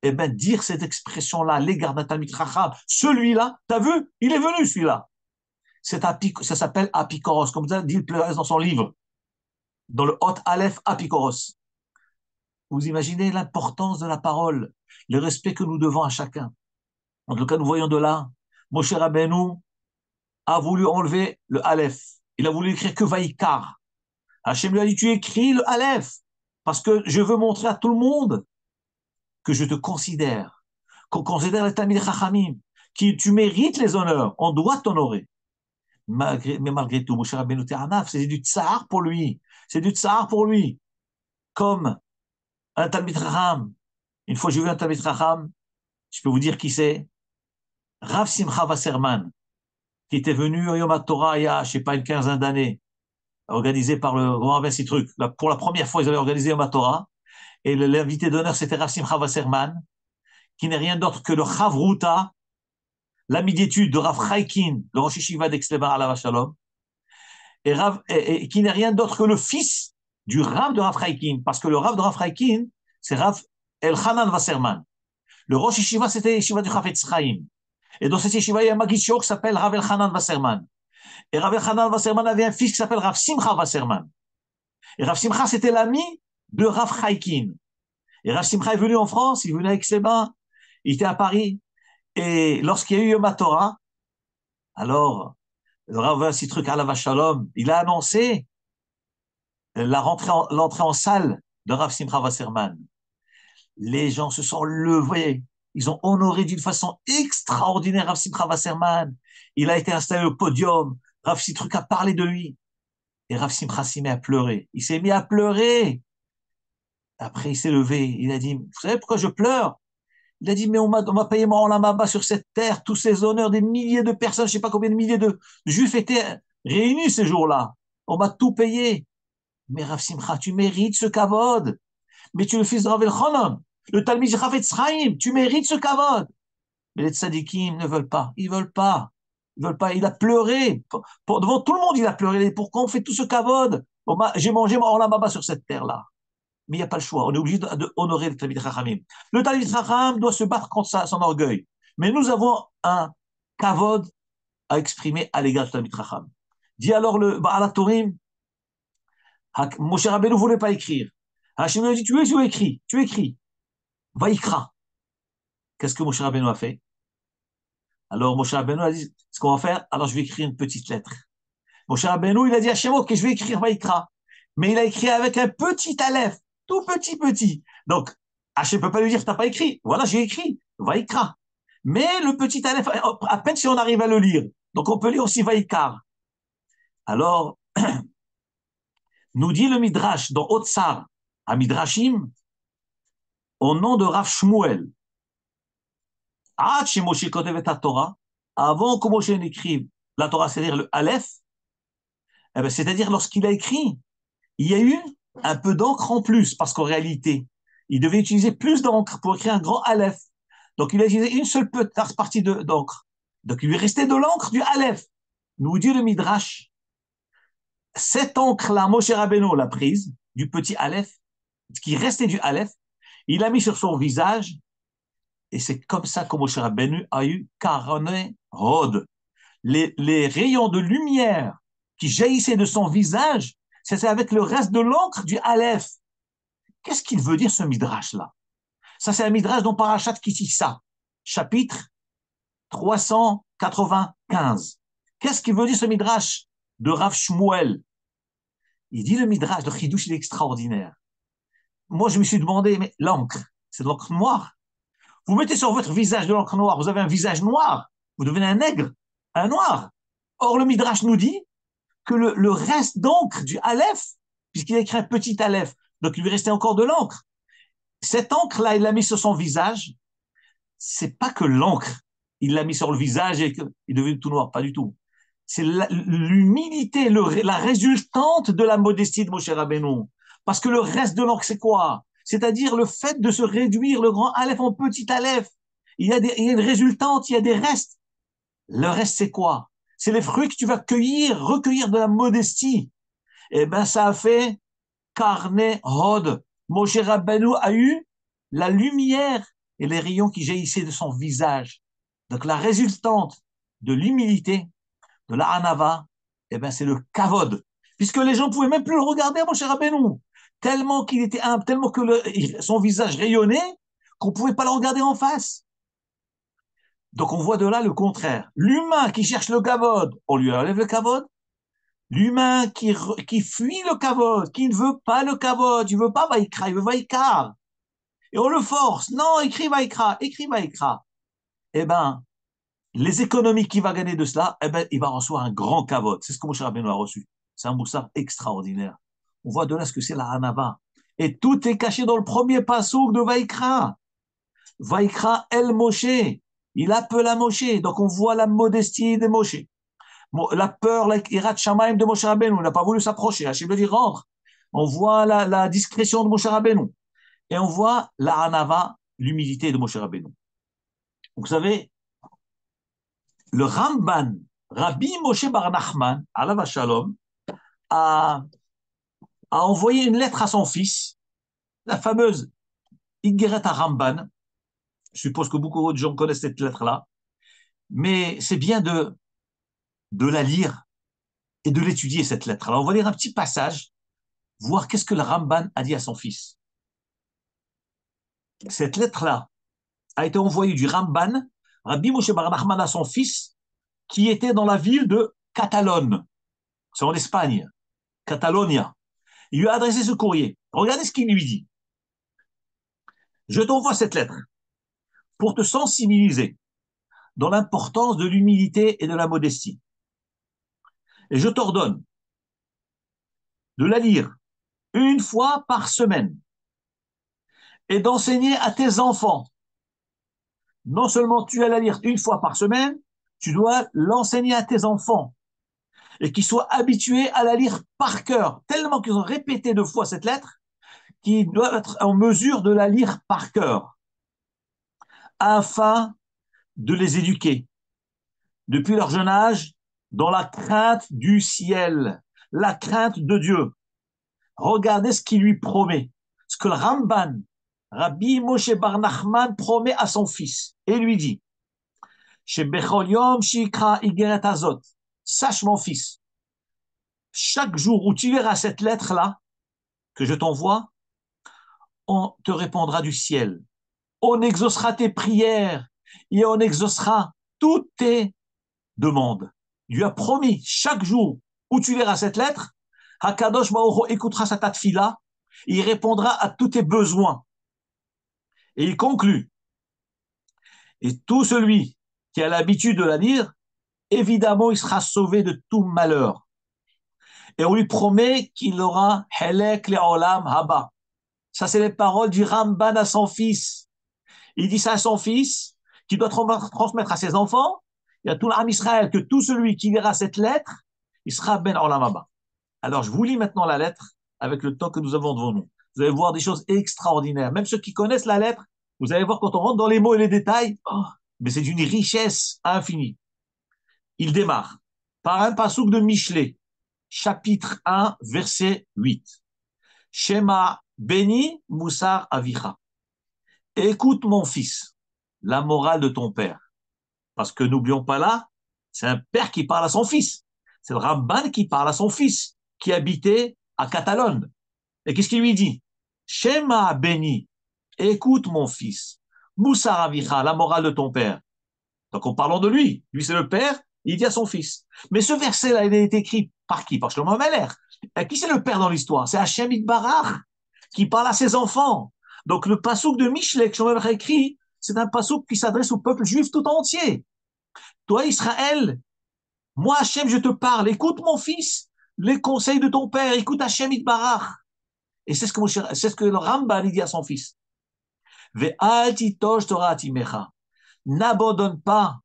Eh bien, dire cette expression-là, l'égard d'un Talmid Chacham, celui-là, t'as vu? Il est venu, celui-là. Ça s'appelle apikoros, comme ça dit le Plérès dans son livre, dans le Hot Aleph Apikoros. Vous imaginez l'importance de la parole, le respect que nous devons à chacun. En tout cas, nous voyons de là, Moshe Rabbeinu a voulu enlever le Aleph. Il a voulu écrire que Vaïkar. Hachem lui a dit, tu écris le Aleph, parce que je veux montrer à tout le monde que je te considère, qu'on considère les Talmid Chachamim, que tu mérites les honneurs, on doit t'honorer. Mais malgré tout, Moshe Rabbeinu Te'anaf, c'est du tsar pour lui. C'est du tsar pour lui. Comme un Talmid Chacham. Une fois, j'ai vu un Talmid Chacham, je peux vous dire qui c'est. Rav Simcha Wasserman, qui était venu à Yom HaTorah il y a, je sais pas, une quinzaine d'années, organisé par le Grand Rav Truc. Pour la première fois, ils avaient organisé Yom HaTorah. Et l'invité d'honneur, c'était Rav Simcha Wasserman, qui n'est rien d'autre que le Chavruta, l'ami d'études de Rav Chaikin, le Rosh Yeshiva d'Aix-les-Bains à la Shalom, et qui n'est rien d'autre que le fils du Rav de Rav Chaikin, parce que le Rav de Rav Chaikin, c'est Rav Elchanan Wasserman. Le Rosh Yeshiva, c'était Yeshiva du Chafetz Chaim. Et dans cette Yeshiva, il y a un Magishio qui s'appelle Rav Elchanan Wasserman. Et Rav Elchanan Wasserman avait un fils qui s'appelle Rav Simcha Wasserman. Et Rav Simcha, c'était l'ami de Rav Chaikin. Et Rav Simcha est venu en France, il venait avec ses bains, il était à Paris. Et lorsqu'il y a eu Yom HaTorah, alors, le Rav Truc à la Shalom, il a annoncé l'entrée en salle de Rav Simcha Wasserman. Les gens se sont levés, ils ont honoré d'une façon extraordinaire Rav Simcha Wasserman. Il a été installé au podium, Rav Truc a parlé de lui. Et Rav Simcha s'est mis à pleurer. Il s'est mis à pleurer. Après, il s'est levé, il a dit, vous savez pourquoi je pleure? Il a dit, mais on m'a payé mon Olam sur cette terre, tous ces honneurs, des milliers de personnes, je ne sais pas combien de milliers de juifs étaient réunis ces jours-là. On m'a tout payé. Mais Rav Simcha, tu mérites ce kavod. Mais tu es le fils de Rav Elchanan, le Talmid de Chafetz Chaim, tu mérites ce kavod. Mais les tzadikim ne veulent pas. Ils veulent pas. Ils veulent pas. Il a pleuré. Devant tout le monde, il a pleuré. Pourquoi on fait tout ce kavod? J'ai mangé mon Olam Haba sur cette terre-là. Mais il n'y a pas le choix. On est obligé d'honorer le Talmid Chachamim. Le Talmid Chacham doit se battre contre son orgueil. Mais nous avons un kavod à exprimer à l'égard du Talmid Chacham. Dit alors le Baal HaTurim, Moshe Rabbeinu ne voulait pas écrire. Hachem lui a dit, tu écris, tu écris. Vaïkra. Qu'est-ce que Moshe Rabbeinu a fait? Alors Moshe Rabbeinu a dit, ce qu'on va faire, alors je vais écrire une petite lettre. Moshe Rabbeinu, il a dit à Hachem, ok, je vais écrire Vaïkra. Mais il a écrit avec un petit aleph, tout petit, petit. Donc, Hachem ne peut pas lui dire, tu n'as pas écrit. Voilà, j'ai écrit, Vaïkra. Mais le petit aleph, à peine si on arrive à le lire. Donc, on peut lire aussi Vaïkar. Alors, nous dit le Midrash dans Otsar, à Midrashim, au nom de Rav Shmuel, avant que Moshe n'écrive la Torah, c'est-à-dire le Aleph, eh ben, c'est-à-dire lorsqu'il a écrit, il y a eu un peu d'encre en plus, parce qu'en réalité, il devait utiliser plus d'encre pour écrire un grand Aleph. Donc il a utilisé une seule petite partie d'encre. Donc il lui restait de l'encre du Aleph. Nous dit le Midrash, cette encre-là, Moshe Rabbeinu l'a prise, du petit Aleph, ce qui restait du Aleph, il l'a mis sur son visage, et c'est comme ça que Moshe Rabbeinu a eu Karane Hod. Les rayons de lumière qui jaillissaient de son visage, c'est avec le reste de l'encre du Aleph. Qu'est-ce qu'il veut dire ce midrash-là? Ça, c'est un midrash dans Parashat Kitissa, chapitre 395. Qu'est-ce qu'il veut dire ce midrash de Rav Shmuel? Il dit le midrash, le chidouche, il est extraordinaire. Moi, je me suis demandé, mais l'encre, c'est de l'encre noire. Vous mettez sur votre visage de l'encre noire, vous avez un visage noir, vous devenez un nègre, un noir. Or, le midrash nous dit que le reste d'encre du Aleph, puisqu'il a écrit un petit Aleph, donc il lui restait encore de l'encre. Cette encre-là, il l'a mis sur son visage. C'est pas que l'encre, il l'a mis sur le visage et qu'il devient tout noir, pas du tout. C'est l'humilité, la résultante de la modestie de Moshe Rabbeinu. Parce que le reste de l'encre, c'est quoi? C'est-à-dire le fait de se réduire le grand Aleph en petit Aleph. Il y a une résultante, il y a des restes. Le reste, c'est quoi? C'est les fruits que tu vas recueillir de la modestie. Eh bien, ça a fait Karne Hod. Moshe Rabbeinu a eu la lumière et les rayons qui jaillissaient de son visage. Donc, la résultante de l'humilité, de la Hanava, eh bien, c'est le Kavod. Puisque les gens ne pouvaient même plus le regarder, Moshe Rabbeinu. Tellement qu'il était humble, tellement que son visage rayonnait, qu'on ne pouvait pas le regarder en face. Donc, on voit de là le contraire. L'humain qui cherche le Kavod, on lui enlève le Kavod. L'humain qui fuit le kavod, qui ne veut pas le kavod, il ne veut pas Vaïkra, il veut Vaïkar. Et on le force. Non, écris Vaïkra, écris Vaïkra. Eh bien, les économies qu'il va gagner de cela, eh ben, il va recevoir un grand kavod. C'est ce que Moshe Rabbeinu a reçu. C'est un moussard extraordinaire. On voit de là ce que c'est la Hanava. Et tout est caché dans le premier passouk de Vaïkra. Vaïkra El Moshe. Il appelle à Moshe. Donc on voit la modestie de Moshe. La peur, la Hirat Shamaim de Moshe Rabbeinu, il n'a pas voulu s'approcher. Hachem lui dit rentre. On voit la discrétion de Moshe Rabbeinu. Et on voit la Hanava, l'humilité de Moshe Rabbeinu. Vous savez, le Ramban, Rabbi Moshe Bar Nachman, alav Shalom, a envoyé une lettre à son fils, la fameuse Igeret Ramban. Je suppose que beaucoup de gens connaissent cette lettre-là. Mais c'est bien de la lire et de l'étudier, cette lettre. Alors, on va lire un petit passage, voir qu'est-ce que le Ramban a dit à son fils. Cette lettre-là a été envoyée du Ramban, Rabbi Moshe Bar Nachman à son fils, qui était dans la ville de Catalogne. C'est en Espagne, Catalonia. Il lui a adressé ce courrier. Regardez ce qu'il lui dit. Je t'envoie cette lettre pour te sensibiliser dans l'importance de l'humilité et de la modestie. Et je t'ordonne de la lire une fois par semaine et d'enseigner à tes enfants non seulement tu vas la lire une fois par semaine, tu dois l'enseigner à tes enfants et qu'ils soient habitués à la lire par cœur, tellement qu'ils ont répété 2 fois cette lettre, qu'ils doivent être en mesure de la lire par cœur, afin de les éduquer depuis leur jeune âge dans la crainte du ciel, la crainte de Dieu. Regardez ce qu'il lui promet, ce que le Ramban, Rabbi Moshe Bar Nachman, promet à son fils et lui dit: Shebechol yom shikra igeret hazot, sache mon fils, chaque jour où tu verras cette lettre-là que je t'envoie, on te répondra du ciel, on exaucera tes prières et on exaucera toutes tes demandes. Dieu a promis, chaque jour où tu verras cette lettre, Hakadosh Baruch Hu écoutera sa tafila, il répondra à tous tes besoins. Et il conclut: et tout celui qui a l'habitude de la lire, évidemment, il sera sauvé de tout malheur. Et on lui promet qu'il aura Helek Le'olam Haba. Ça, c'est les paroles du Ramban à son fils. Il dit ça à son fils, qui doit transmettre à ses enfants, et à tout l'âme Israël, que tout celui qui lira cette lettre, il sera Ben Olam Haba. Alors, je vous lis maintenant la lettre avec le temps que nous avons devant nous. Vous allez voir des choses extraordinaires. Même ceux qui connaissent la lettre, vous allez voir quand on rentre dans les mots et les détails, oh, mais c'est d'une richesse infinie. Il démarre par un passouk de Michelet, chapitre 1, verset 8. Shema Beni Moussar Avicha. Écoute mon fils, la morale de ton père. Parce que n'oublions pas là, c'est un père qui parle à son fils. C'est le Ramban qui parle à son fils, qui habitait à Catalogne. Et qu'est-ce qu'il lui dit? Shema Beni, écoute mon fils. Moussar Avicha, la morale de ton père. Donc en parlant de lui, lui c'est le père, il dit à son fils. Mais ce verset-là, il a été écrit par qui? Par Shlomo Meler. Et qui c'est le père dans l'histoire? C'est Hachem Itbarach qui parle à ses enfants. Donc le passouk de Michelet que Shlomo Meler a écrit, c'est un passouk qui s'adresse au peuple juif tout entier. Toi Israël, moi Hachem je te parle, écoute mon fils, les conseils de ton père, écoute Hachem Itbarach. Et c'est ce que le Ramban dit à son fils. Ve'al titosh Torah atimecha. N'abandonne pas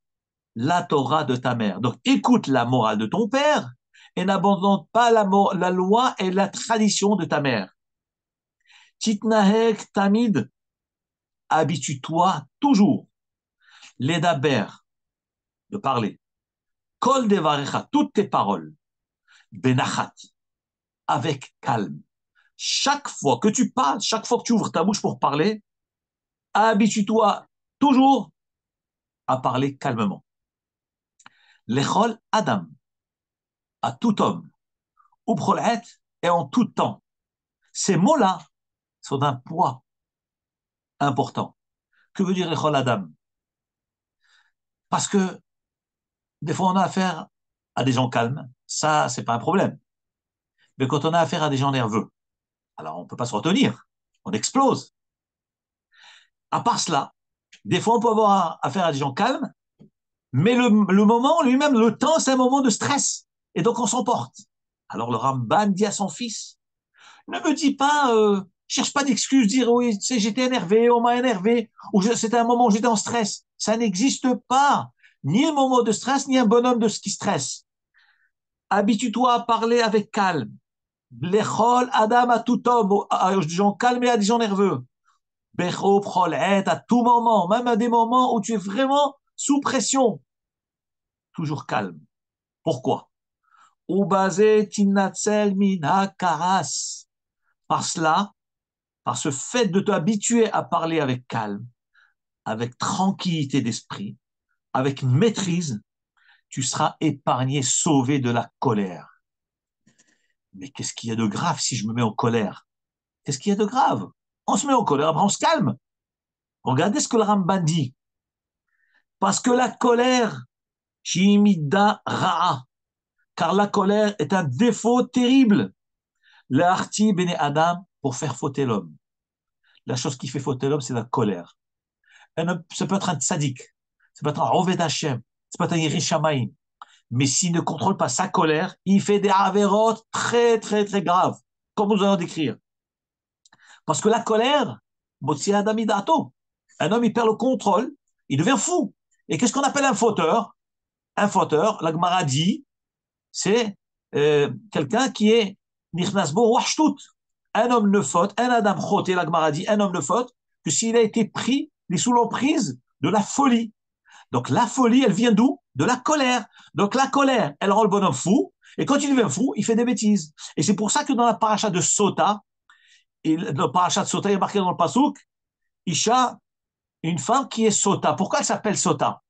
la Torah de ta mère. Donc, écoute la morale de ton père et n'abandonne pas la loi et la tradition de ta mère. Titnahek tamid, habitue-toi toujours. Ledaber, de parler. Kol devarecha, toutes tes paroles. Benachat, avec calme. Chaque fois que tu parles, chaque fois que tu ouvres ta bouche pour parler, habitue-toi toujours à parler calmement. Lechol Adam, à tout homme, ou prolet, et en tout temps. Ces mots-là sont d'un poids important. Que veut dire Lechol Adam? Parce que des fois, on a affaire à des gens calmes, ça, c'est pas un problème. Mais quand on a affaire à des gens nerveux, alors on ne peut pas se retenir, on explose. À part cela, des fois, on peut avoir affaire à des gens calmes, mais le moment lui-même, le temps, c'est un moment de stress. Et donc, on s'emporte. Alors, le Ramban dit à son fils, ne me dis pas, cherche pas d'excuses, dire oui, tu sais, j'étais énervé, on m'a énervé, ou c'était un moment où j'étais en stress. Ça n'existe pas. Ni le moment de stress, ni un bonhomme de ce qui stresse. Habitue-toi à parler avec calme. Lechol Adam à tout homme, à des gens calmes et à des gens nerveux. Becho prolet à tout moment, même à des moments où tu es vraiment sous pression. Toujours calme. Pourquoi? Ubazé tinatzel min karas. Par cela, par ce fait de t'habituer à parler avec calme, avec tranquillité d'esprit, avec maîtrise, tu seras épargné, sauvé de la colère. Mais qu'est-ce qu'il y a de grave si je me mets en colère? Qu'est-ce qu'il y a de grave? On se met en colère, après on se calme. Regardez ce que le Ramban dit. Parce que la colère, Shimida Ra'a, car la colère est un défaut terrible. L'arti bene Adam, pour faire fauter l'homme. La chose qui fait fauter l'homme, c'est la colère. Ça peut être un tzaddik, ça peut être un Oved Hashem, ça peut être un Yerushalayim. Mais s'il ne contrôle pas sa colère, il fait des avérotes très, très, très graves, comme nous allons décrire. Parce que la colère, Motsi Adamidato, un homme, il perd le contrôle, il devient fou. Et qu'est-ce qu'on appelle un fauteur? Un fauteur, la Gemara dit, c'est quelqu'un qui est Nichnasbo Wachtout. Un homme ne faute, un Adam choté, la Gemara dit, un homme ne faute que s'il a été pris, il est sous l'emprise de la folie. Donc la folie, elle vient d'où? De la colère. Donc la colère, elle rend le bonhomme fou, et quand il devient fou, il fait des bêtises. Et c'est pour ça que dans la paracha de Sota, et dans le paracha de Sota, il est marqué dans le Passouk, Isha, une femme qui est Sota. Pourquoi elle s'appelle Sota?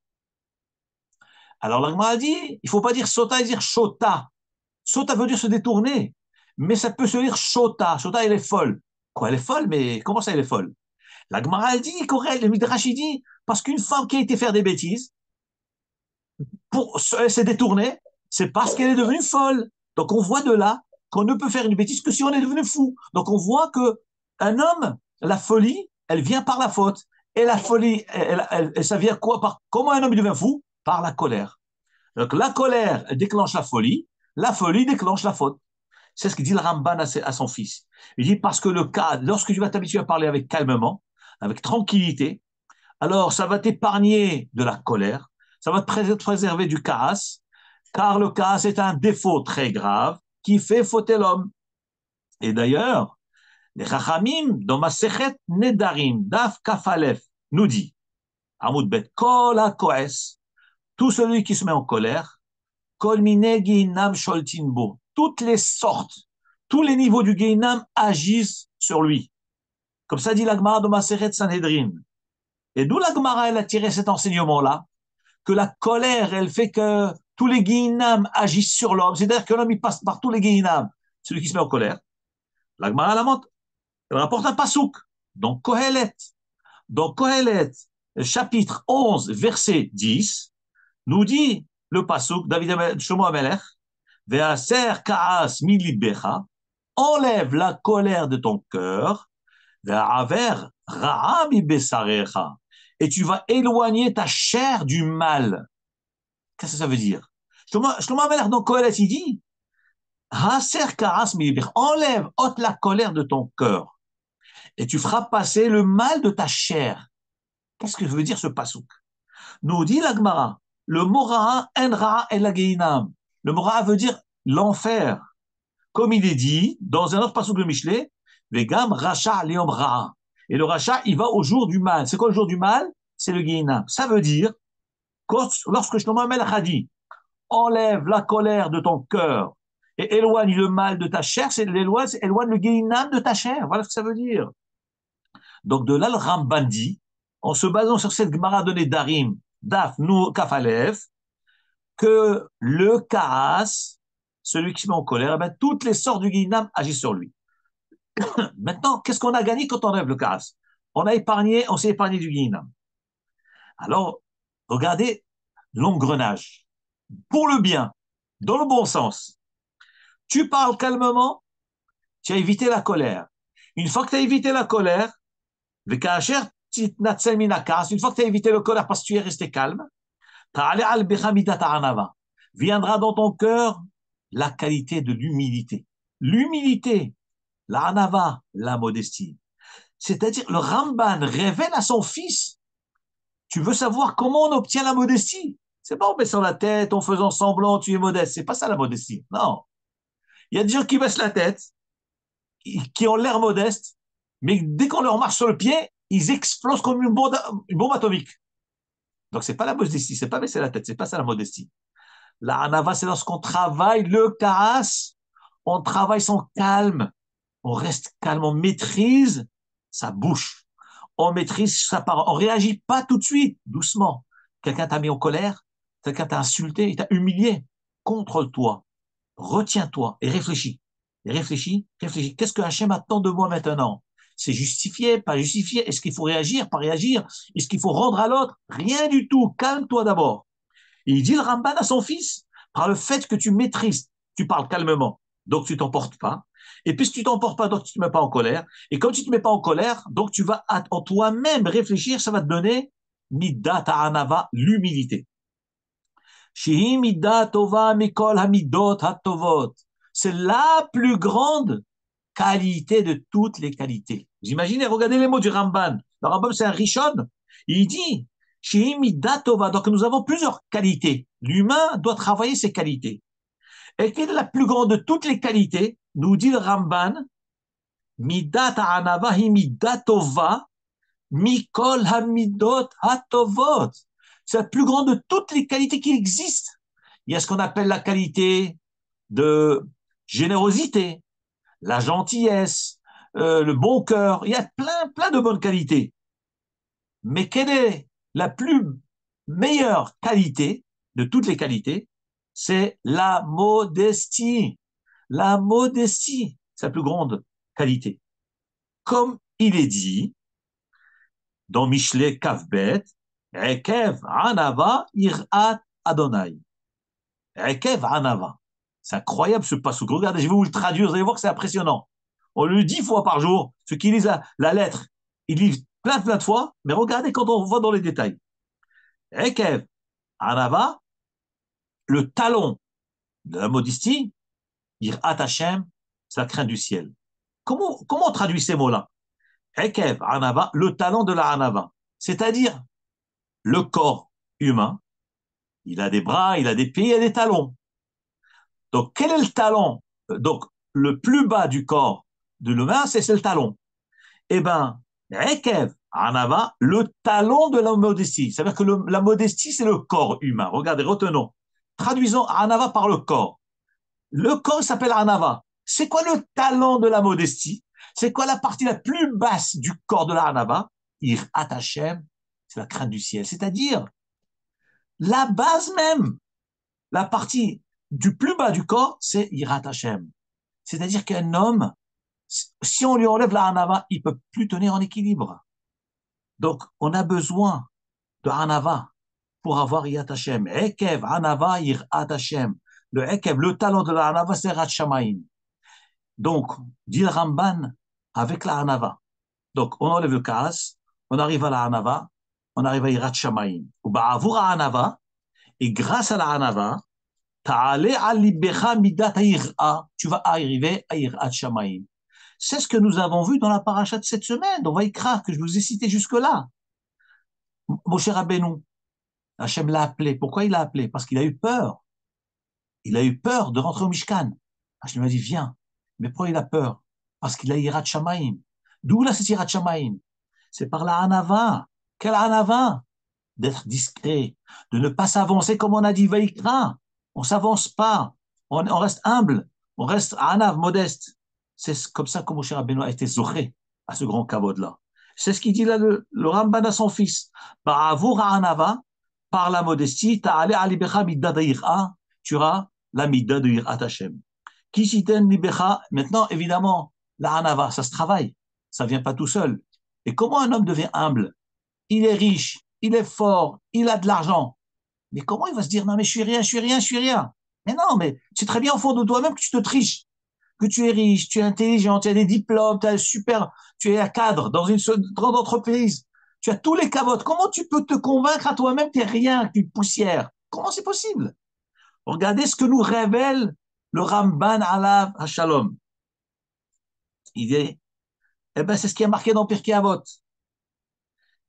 Alors l'Agma a dit, il ne faut pas dire Sota et dire Shota. Sota veut dire se détourner, mais ça peut se dire Shota. Shota, elle est folle. Quoi, elle est folle, mais comment ça, elle est folle? La Gemara, elle dit, correct, le Midrash, il dit, parce qu'une femme qui a été faire des bêtises, elle s'est détournée, c'est parce qu'elle est devenue folle. Donc on voit de là qu'on ne peut faire une bêtise que si on est devenu fou. Donc on voit que un homme, la folie, elle vient par la faute. Et la folie, ça vient quoi? Comment un homme devient fou? Par la colère. Donc la colère déclenche la folie déclenche la faute. C'est ce que dit le Ramban à son fils. Il dit parce que le cas, lorsque tu vas t'habituer à parler avec calmement, avec tranquillité, alors ça va t'épargner de la colère, ça va te préserver du kaas, car le kaas est un défaut très grave qui fait fauter l'homme. Et d'ailleurs, les Chachamim, dans Masechet Nedarim, Daf Kafalef, nous dit, Amoud Bet, Kol HaKoes, tout celui qui se met en colère, Kol Mine Gehinam Sholtin Bo, toutes les sortes, tous les niveaux du Gehinam agissent sur lui. Comme ça dit la Gemara de Masechet Sanhedrin. Et d'où la Gemara, elle a tiré cet enseignement-là, que la colère, elle fait que tous les Gehinam agissent sur l'homme. C'est-à-dire que l'homme, il passe par tous les Gehinam. Celui qui se met en colère. La Gemara, elle rapporte un pasouk. Donc, Kohelet. Donc, Kohelet, chapitre 11, verset 10, nous dit le pasouk, David Shlomo Amelech, Ve'aser ka'as milibecha, enlève la colère de ton cœur, Ve'aver ra'a mi besarecha, et tu vas éloigner ta chair du mal. Qu'est-ce que ça veut dire? Shlomo Amelech dans Kohelet, il dit, Haser ka'as milibecha, enlève, ôte la colère de ton cœur, et tu feras passer le mal de ta chair. Qu'est-ce que veut dire ce pasouk? Nous dit la Gemara, le mot ra'a, en ra'a el gehinam. Le mot ra'a veut dire l'enfer. Comme il est dit dans un autre pasouk de Michelet, vegam racha liom ra'a. Et le racha, il va au jour du mal. C'est quoi le jour du mal? C'est le gehinam. Ça veut dire, lorsque Shlomo Amelech a dit, enlève la colère de ton cœur et éloigne le mal de ta chair, c'est éloigne le gehinam de ta chair. Voilà ce que ça veut dire. Donc de là, le Ramban dit, en se basant sur cette Gemara donnée d'Arim, Daf, Nou, Kafalev, que le Kaas, celui qui se met en colère, eh bien, toutes les sortes du Guinam agissent sur lui. Maintenant, qu'est-ce qu'on a gagné quand on enlève le Kaas? On s'est épargné du Guinam. Alors, regardez l'engrenage. Pour le bien, dans le bon sens. Tu parles calmement, tu as évité la colère. Une fois que tu as évité la colère, le Kacher, une fois que tu as évité le colère parce que tu es resté calme, viendra dans ton cœur la qualité de l'humilité. L'humilité, la anava, la modestie. C'est-à-dire, le Ramban révèle à son fils, tu veux savoir comment on obtient la modestie? C'est pas en baissant la tête, en faisant semblant, tu es modeste. C'est pas ça la modestie. Non. Il y a des gens qui baissent la tête, qui ont l'air modestes, mais dès qu'on leur marche sur le pied, ils explosent comme une bombe atomique. Donc, c'est pas la modestie, c'est pas baisser la tête, c'est pas ça la modestie. La anava, c'est lorsqu'on travaille le kaas, on travaille son calme, on reste calme, on maîtrise sa bouche, on maîtrise sa parole, on réagit pas tout de suite, doucement. Quelqu'un t'a mis en colère, quelqu'un t'a insulté, il t'a humilié. Contrôle-toi, retiens-toi et réfléchis. Et réfléchis, réfléchis. Qu'est-ce que Hachem attend de moi maintenant? C'est justifié, pas justifié? Est-ce qu'il faut réagir, pas réagir? Est-ce qu'il faut rendre à l'autre? Rien du tout. Calme-toi d'abord. Et il dit le Ramban à son fils, par le fait que tu maîtrises, tu parles calmement, donc tu t'emportes pas. Et puisque tu t'emportes pas, donc tu te mets pas en colère. Et comme tu te mets pas en colère, donc tu vas en toi-même réfléchir, ça va te donner middat ha'anava, l'humilité. Shehi middat tova mikol hamidot hatovot. C'est la plus grande qualité de toutes les qualités. Vous imaginez, regardez les mots du Ramban. Le Ramban, c'est un Rishon. Il dit, Shehi Midat Tova. Donc nous avons plusieurs qualités. L'humain doit travailler ses qualités. Et quelle est la plus grande de toutes les qualités? Nous dit le Ramban, Midat Anava hi Midat Tova, Mikol Hamidot Hatovot. C'est la plus grande de toutes les qualités qui existent. Il y a ce qu'on appelle la qualité de générosité, la gentillesse, le bon cœur. Il y a plein de bonnes qualités. Mais quelle est la plus meilleure qualité de toutes les qualités? C'est la modestie. La modestie, c'est la plus grande qualité. Comme il est dit dans Michelet Kavbet, Ekev Anava Irat Adonai. Ekev Anava. C'est incroyable ce passage. Regardez, je vais vous le traduire, vous allez voir que c'est impressionnant. On le dit 10 fois par jour. Ceux qui lisent la lettre, ils lisent plein de fois, mais regardez quand on va dans les détails. Ekev Anava, le talon de la modestie, Irat Hashem, c'est la crainte du ciel. Comment on traduit ces mots-là? Ekev Anava, le talon de la Anava. C'est-à-dire le corps humain, il a des bras, il a des pieds, il a des talons. Donc, quel est le talon? Donc, le plus bas du corps de l'humain, c'est le talon. Eh bien, Ekev, Anava, le talon de la modestie. C'est-à-dire que la modestie, c'est le corps humain. Regardez, retenons. Traduisons Anava par le corps. Le corps s'appelle Anava. C'est quoi le talon de la modestie? C'est quoi la partie la plus basse du corps de la Anava? Irat Hashem, c'est la crainte du ciel. C'est-à-dire, la base même, la partie du plus bas du corps, c'est Irat Hashem. C'est-à-dire qu'un homme, si on lui enlève la Hanava, il ne peut plus tenir en équilibre. Donc, on a besoin de Hanava pour avoir Irat Hashem. Ekev, Hanava, Irat Hashem. Le Ekev, le talent de la Hanava, c'est Rat Shamaim. Donc, dit le Ramban, avec la Hanava. Donc, on enlève le Kaas, on arrive à la Hanava, on arrive à Irat Shamaim. Ou ba'avour à Hanava, et grâce à la Hanava, tu vas arriver à Irat Shamaim. C'est ce que nous avons vu dans la paracha de cette semaine, dans Vaïkra, que je vous ai cité jusque-là. Moshe Rabbeinu, Hachem l'a appelé. Pourquoi il l'a appelé? Parce qu'il a eu peur. Il a eu peur de rentrer au Mishkan. Hachem lui a dit, viens. Mais pourquoi il a peur? Parce qu'il a Irat Shamaim. D'où là, c'est Irat Shamaim? C'est par la Hanava. Quelle Hanava? D'être discret, de ne pas s'avancer comme on a dit Vaïkra. On s'avance pas. On reste humble. On reste Hanav, modeste. C'est comme ça que Moshe Rabbeinu a été zoché à ce grand kavod-là. C'est ce qu'il dit là le Ramban à son fils. Ba'avour ha'anava, par la modestie, ta'ale alibecha midda d'ir'a, tu auras la midda de ir'at Hashem. Kishiten libecha, maintenant, évidemment, la hanava, ça se travaille. Ça vient pas tout seul. Et comment un homme devient humble? Il est riche, il est fort, il a de l'argent. Mais comment il va se dire, non, mais je suis rien, je suis rien, je suis rien? Mais non, mais c'est très bien au fond de toi-même que tu te triches, que tu es riche, tu es intelligent, tu as des diplômes, tu as super, tu es un cadre dans une grande entreprise, tu as tous les cavotes. Comment tu peux te convaincre à toi-même que tu n'es rien, que tu es poussière? Comment c'est possible? Regardez ce que nous révèle le Ramban Alav Hashalom. Il dit, eh ben, c'est ce qui est marqué dans Pirkei Avot.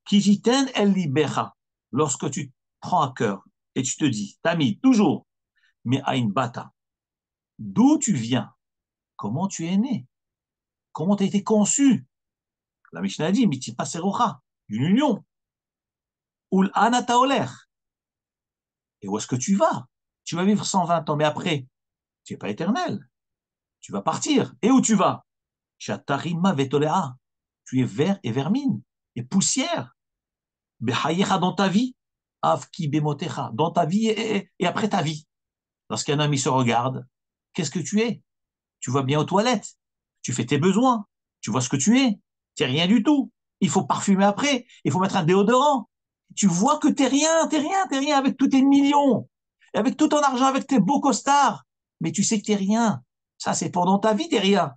Kijiten el libecha. Lorsque tu prends à cœur et tu te dis, Tami, toujours, mais à une bata, d'où tu viens? Comment tu es né? Comment tu as été conçu? La Mishnah dit, mitipa serocha, d'une union. Ul anata oler. Et où est-ce que tu vas? Tu vas vivre 120 ans, mais après, tu n'es pas éternel. Tu vas partir. Et où tu vas? Shatarima vetolea. Tu es vert et vermine, et poussière. Behayecha dans ta vie. Avki bemotecha. Dans ta vie et après ta vie. Lorsqu'un homme il se regarde, qu'est-ce que tu es? Tu vas bien aux toilettes. Tu fais tes besoins. Tu vois ce que tu es. Tu n'es rien du tout. Il faut parfumer après. Il faut mettre un déodorant. Tu vois que t'es rien avec tous tes millions, avec tout ton argent, avec tes beaux costards. Mais tu sais que t'es rien. Ça, c'est pendant ta vie, t'es rien.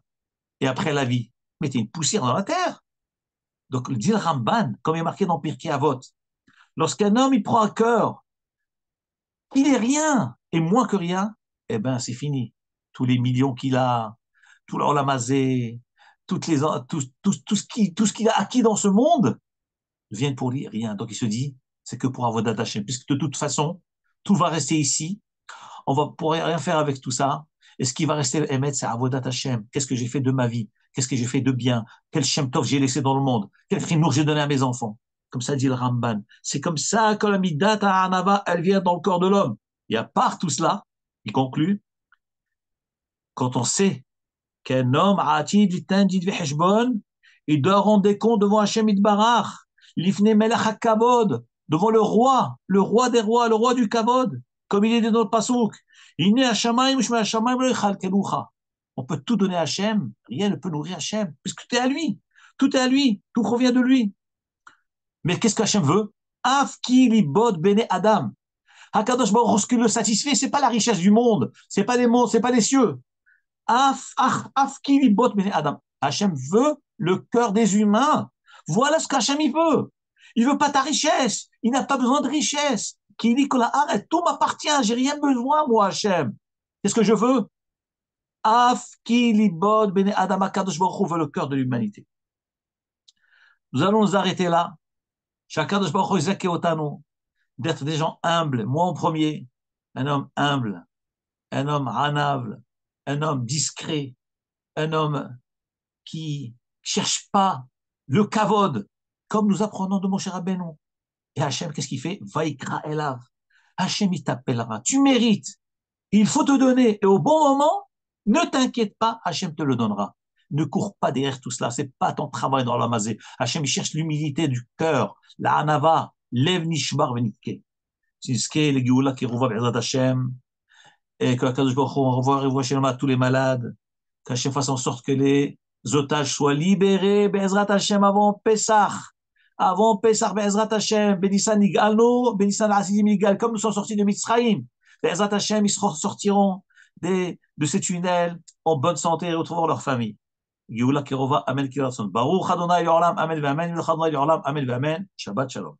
Et après la vie, mais t'es une poussière dans la terre. Donc, le dit le Ramban, comme il est marqué dans Pirkei Avot, lorsqu'un homme, il prend à cœur qu'il est rien et moins que rien, eh ben, c'est fini. Tous les millions qu'il a, tout l'olamazé, tout ce qu'il a acquis dans ce monde, deviennent pour lui rien. Donc il se dit, c'est que pour Avodat Hashem, puisque de toute façon, tout va rester ici, on va pourrait rien faire avec tout ça, et ce qui va rester émettre, c'est Avodat Hashem. Qu'est-ce que j'ai fait de ma vie? Qu'est-ce que j'ai fait de bien? Quel Shem Tov j'ai laissé dans le monde? Quel chinour j'ai donné à mes enfants? Comme ça dit le Ramban. C'est comme ça que la Midat Ha'anava, elle vient dans le corps de l'homme. Et à part tout cela, il conclut, quand on sait qu'un homme, Atid, Vitandid, Veheshbon, il doit rendre des comptes devant Hachem Itbarach, l'Ifne Melech HaKavod, devant le roi des rois, le roi du Kavod, comme il est dit dans le Pasouk. Iné Hashamayim, Shme Hashamayim, Lo Yichal Kelucha. On peut tout donner à Hachem, rien ne peut nourrir Hachem, puisque tout est à lui. Tout est à lui, tout provient de lui. Mais qu'est-ce qu'Hachem veut? Afki libod bene Adam. Hakadosh Baruch Hu, ce qui le satisfait, c'est pas la richesse du monde, c'est pas les mondes, c'est pas les cieux. Afki libod bene Adam. Hachem veut le cœur des humains. Voilà ce qu'Hachem il veut. Il veut pas ta richesse. Il n'a pas besoin de richesse. Qui dit que la arrête, tout m'appartient. J'ai rien besoin, moi, Hachem. Qu'est-ce que je veux? Afki libod bene Adam. Hakadosh Baruch Hu veut le cœur de l'humanité. Nous allons nous arrêter là. Hakadosh Baruch Hu zeke otanu, d'être des gens humbles. Moi en premier, un homme humble, un homme ranable, un homme discret, un homme qui cherche pas le kavod, comme nous apprenons de Moshe Rabbeinu. Et Hachem, qu'est-ce qu'il fait? Vaikra elav. Hachem, il t'appellera. Tu mérites. Il faut te donner. Et au bon moment, ne t'inquiète pas, Hachem te le donnera. Ne cours pas derrière tout cela. C'est pas ton travail dans la mazé. Hachem, il cherche l'humilité du cœur, la anava, lev nishbar venitke. Sinske, le Géoula qui revoit Bezrat Hachem. Et que la Kadosh Baruch Hu revoie chez tous les malades. Qu'Hachem fasse en sorte que les otages soient libérés, Bezrat Hashem, avant Pessah. Avant Pessah, Bezrat Hashem, Benissan Igalno, Benissan Asidim Igal, comme nous sommes sortis de Mitzrayim. Bezrat Hashem, ils sortiront de ces tunnels en bonne santé et retrouveront leur famille. Géoula Kirova, Amen Kirason. Baruch Adonai Yoram, Amen Vamen, Amen Vamen, Amen Vamen. Shabbat Shalom.